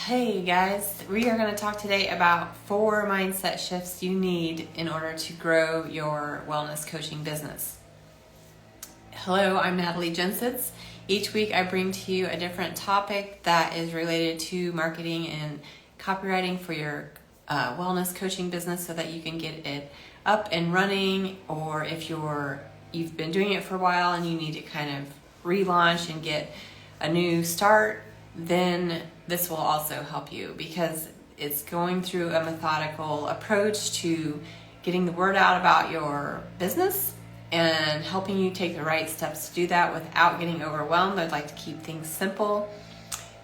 Hey guys, we are going to talk today about 4 mindset shifts you need in order to grow your wellness coaching business. Hello, I'm Natalie Jensitz. Each week I bring to you a different topic that is related to marketing and copywriting for your wellness coaching business so that you can get it up and running, or if you've been doing it for a while and you need to kind of relaunch and get a new start, then this will also help you because it's going through a methodical approach to getting the word out about your business and helping you take the right steps to do that without getting overwhelmed. I'd like to keep things simple,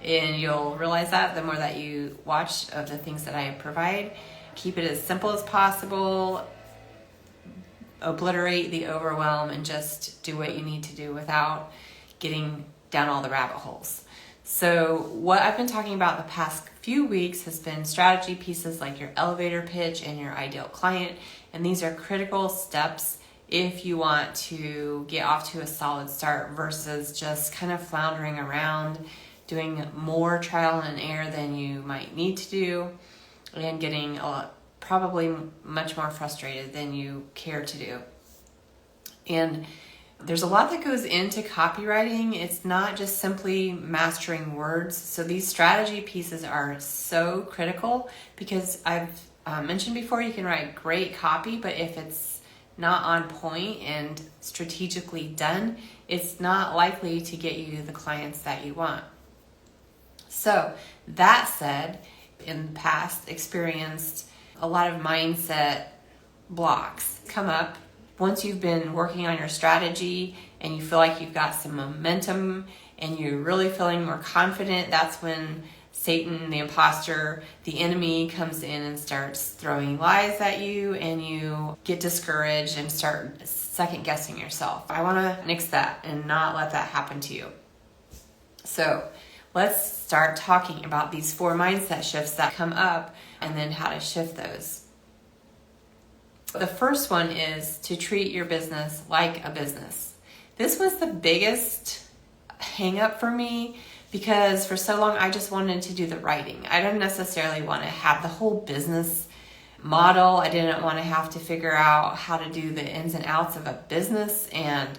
and you'll realize that the more that you watch of the things that I provide. Keep it as simple as possible, obliterate the overwhelm, and just do what you need to do without getting down all the rabbit holes. So what I've been talking about the past few weeks has been strategy pieces like your elevator pitch and your ideal client. And these are critical steps if you want to get off to a solid start versus just kind of floundering around, doing more trial and error than you might need to do, and getting probably much more frustrated than you care to do. And there's a lot that goes into copywriting. It's not just simply mastering words. So these strategy pieces are so critical because I've mentioned before, you can write great copy, but if it's not on point and strategically done, it's not likely to get you the clients that you want. So that said, in the past, experienced a lot of mindset blocks come up. Once you've been working on your strategy and you feel like you've got some momentum and you're really feeling more confident, that's when Satan, the imposter, the enemy, comes in and starts throwing lies at you, and you get discouraged and start second guessing yourself. I want to nix that and not let that happen to you. So let's start talking about these 4 mindset shifts that come up and then how to shift those. The first one is to treat your business like a business. This was the biggest hang up for me because for so long I just wanted to do the writing. I didn't necessarily want to have the whole business model. I didn't want to have to figure out how to do the ins and outs of a business and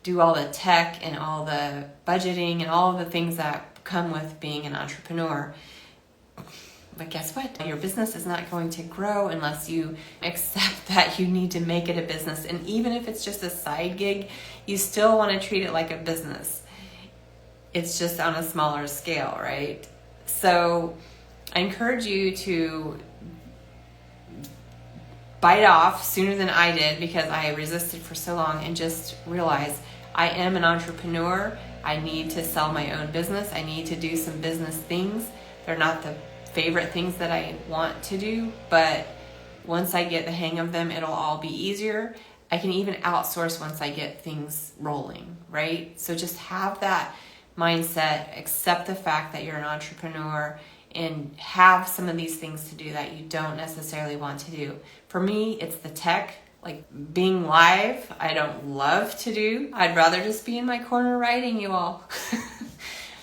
do all the tech and all the budgeting and all of the things that come with being an entrepreneur. But guess what? Your business is not going to grow unless you accept that you need to make it a business. And even if it's just a side gig, you still want to treat it like a business. It's just on a smaller scale, right? So I encourage you to bite off sooner than I did because I resisted for so long and just realize I am an entrepreneur. I need to sell my own business. I need to do some business things. They're not the favorite things that I want to do, but once I get the hang of them, it'll all be easier. I can even outsource once I get things rolling, right? So just have that mindset, accept the fact that you're an entrepreneur, and have some of these things to do that you don't necessarily want to do. For me, it's the tech, like being live, I don't love to do. I'd rather just be in my corner writing, you all.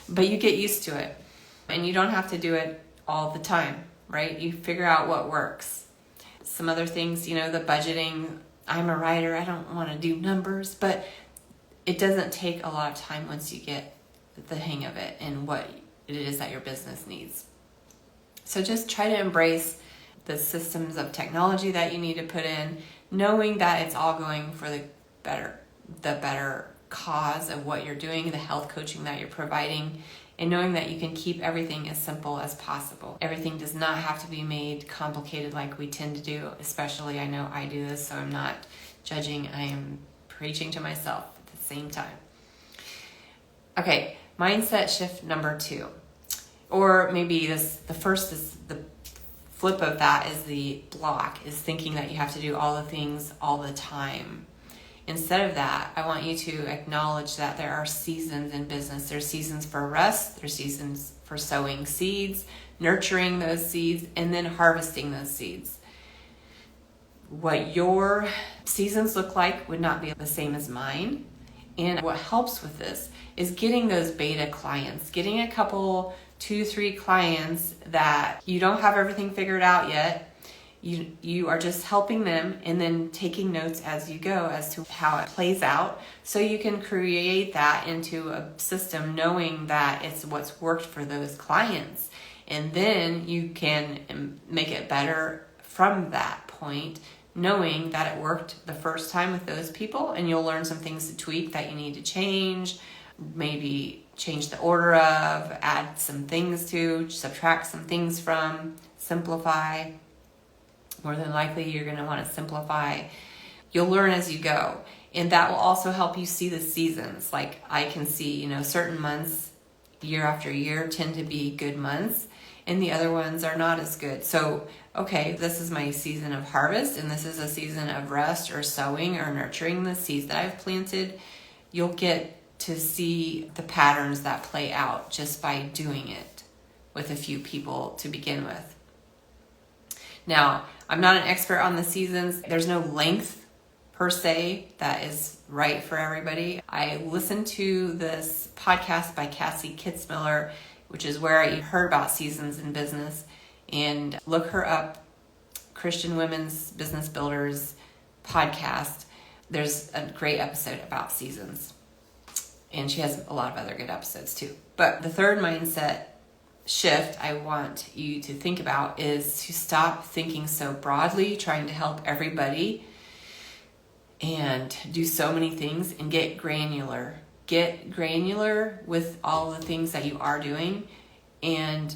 But you get used to it, and you don't have to do it all the time, right? You figure out what works. Some other things, the budgeting. I'm a writer. I don't want to do numbers, but it doesn't take a lot of time once you get the hang of it and what it is that your business needs. So just try to embrace the systems of technology that you need to put in, knowing that it's all going for the better cause of what you're doing, the health coaching that you're providing, and knowing that you can keep everything as simple as possible. Everything does not have to be made complicated like we tend to do, especially I know I do this, so I'm not judging. I am preaching to myself at the same time. Okay, mindset shift number 2. Or maybe the first is the flip of that is the block, is thinking that you have to do all the things all the time. Instead of that, I want you to acknowledge that there are seasons in business. There's seasons for rest, there's seasons for sowing seeds, nurturing those seeds, and then harvesting those seeds. What your seasons look like would not be the same as mine. And what helps with this is getting those beta clients, getting a couple 2-3 clients that you don't have everything figured out yet. You are just helping them and then taking notes as you go as to how it plays out, so you can create that into a system knowing that it's what's worked for those clients. And then you can make it better from that point, knowing that it worked the first time with those people, and you'll learn some things to tweak that you need to change, maybe change the order of, add some things to, subtract some things from, simplify. More than likely, you're going to want to simplify. You'll learn as you go. And that will also help you see the seasons. Like I can see, certain months year after year tend to be good months, and the other ones are not as good. So, okay, this is my season of harvest, and this is a season of rest or sowing or nurturing the seeds that I've planted. You'll get to see the patterns that play out just by doing it with a few people to begin with. Now, I'm not an expert on the seasons. There's no length per se that is right for everybody. I listened to this podcast by Cassie Kitzmiller, which is where I heard about seasons in business, and look her up, Christian Women's Business Builders podcast. There's a great episode about seasons, and she has a lot of other good episodes too. But the third mindset shift I want you to think about is to stop thinking so broadly, trying to help everybody and do so many things, and get granular. Get granular with all the things that you are doing, and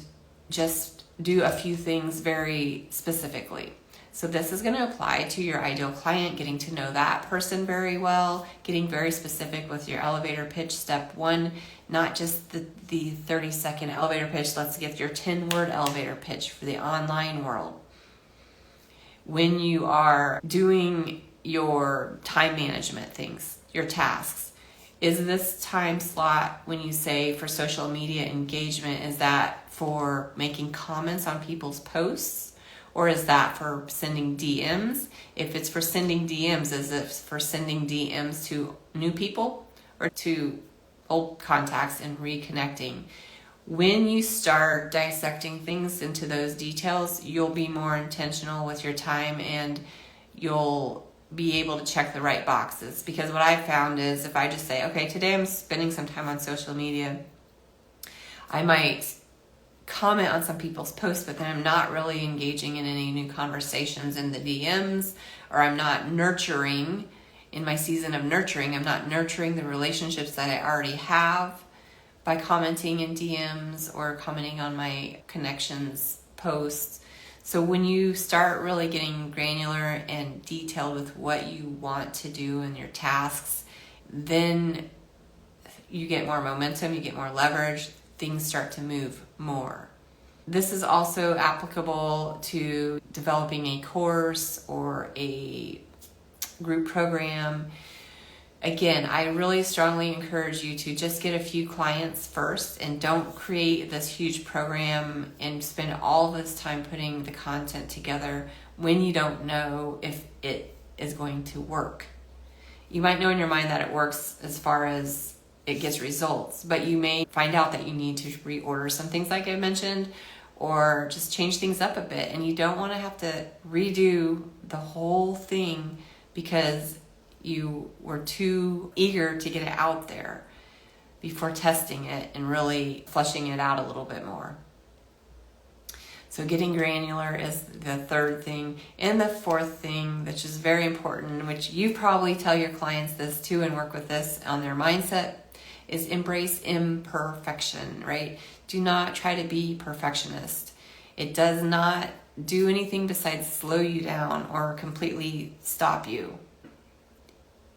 just do a few things very specifically. So this is going to apply to your ideal client, getting to know that person very well, getting very specific with your elevator pitch, step 1, not just the 30-second elevator pitch. Let's get your 10-word elevator pitch for the online world. When you are doing your time management things, your tasks, is this time slot, when you say for social media engagement, is that for making comments on people's posts? Or is that for sending DMs? If it's for sending DMs, is it for sending DMs to new people or to old contacts and reconnecting? When you start dissecting things into those details, you'll be more intentional with your time, and you'll be able to check the right boxes. Because what I've found is, if I just say, okay, today I'm spending some time on social media, I might comment on some people's posts, but then I'm not really engaging in any new conversations in the DMs, or I'm not nurturing in my season of nurturing. I'm not nurturing the relationships that I already have by commenting in DMs or commenting on my connections posts. So when you start really getting granular and detailed with what you want to do in your tasks, then you get more momentum, you get more leverage, things start to move more. This is also applicable to developing a course or a group program. Again, I really strongly encourage you to just get a few clients first, and don't create this huge program and spend all this time putting the content together when you don't know if it is going to work. You might know in your mind that it works as far as it gets results, but you may find out that you need to reorder some things like I mentioned, or just change things up a bit, and you don't want to have to redo the whole thing because you were too eager to get it out there before testing it and really fleshing it out a little bit more. So getting granular is the third thing. And the fourth thing, which is very important, which you probably tell your clients this too and work with this on their mindset, is embrace imperfection, right? Do not try to be perfectionist. It does not do anything besides slow you down or completely stop you.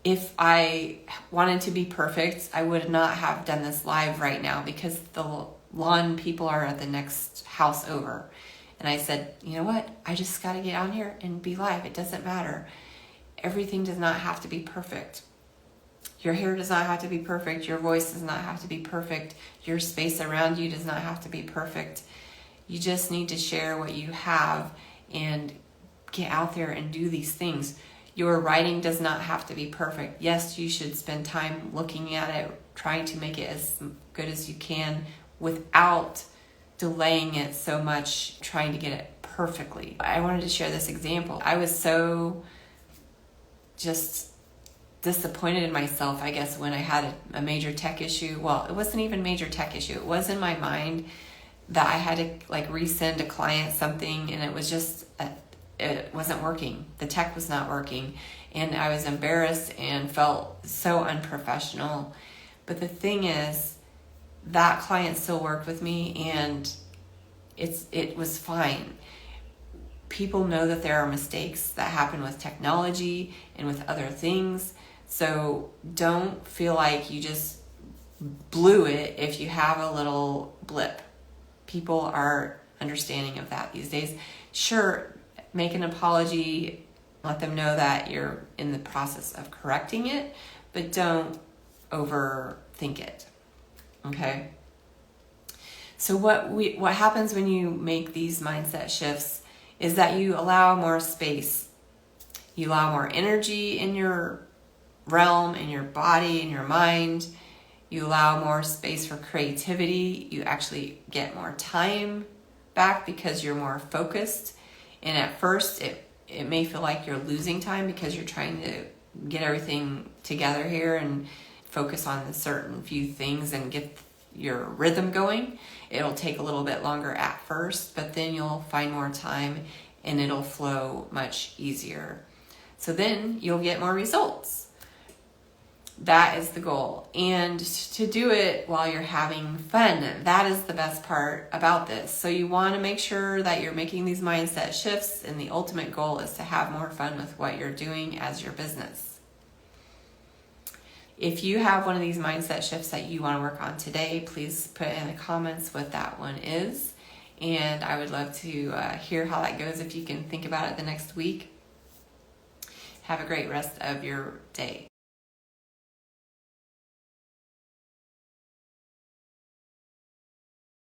If I wanted to be perfect, I would not have done this live right now because the lawn people are at the next house over. And I said, you know what? I just got to get on here and be live. It doesn't matter. Everything does not have to be perfect. Your hair does not have to be perfect. Your voice does not have to be perfect. Your space around you does not have to be perfect. You just need to share what you have and get out there and do these things. Your writing does not have to be perfect. Yes, you should spend time looking at it, trying to make it as good as you can without delaying it so much, trying to get it perfectly. I wanted to share this example. I was so just disappointed in myself, I guess, when I had a major tech issue. Well, it wasn't even a major tech issue. It was in my mind that I had to like resend a client something, and it was just, it wasn't working. The tech was not working, and I was embarrassed and felt so unprofessional. But the thing is, that client still worked with me, and it was fine. People know that there are mistakes that happen with technology and with other things. So don't feel like you just blew it if you have a little blip. People are understanding of that these days. Sure, make an apology, let them know that you're in the process of correcting it, but don't overthink it. Okay? So what happens when you make these mindset shifts is that you allow more space. You allow more energy in your realm, in your body, in your mind. You allow more space for creativity. You actually get more time back because you're more focused. And at first, it may feel like you're losing time because you're trying to get everything together here and focus on a certain few things and get your rhythm going. It'll take a little bit longer at first, but then you'll find more time and it'll flow much easier. So then you'll get more results. That is the goal. And to do it while you're having fun, that is the best part about this. So you want to make sure that you're making these mindset shifts, and the ultimate goal is to have more fun with what you're doing as your business. If you have one of these mindset shifts that you want to work on today, please put in the comments what that one is. And I would love to hear how that goes if you can think about it the next week. Have a great rest of your day.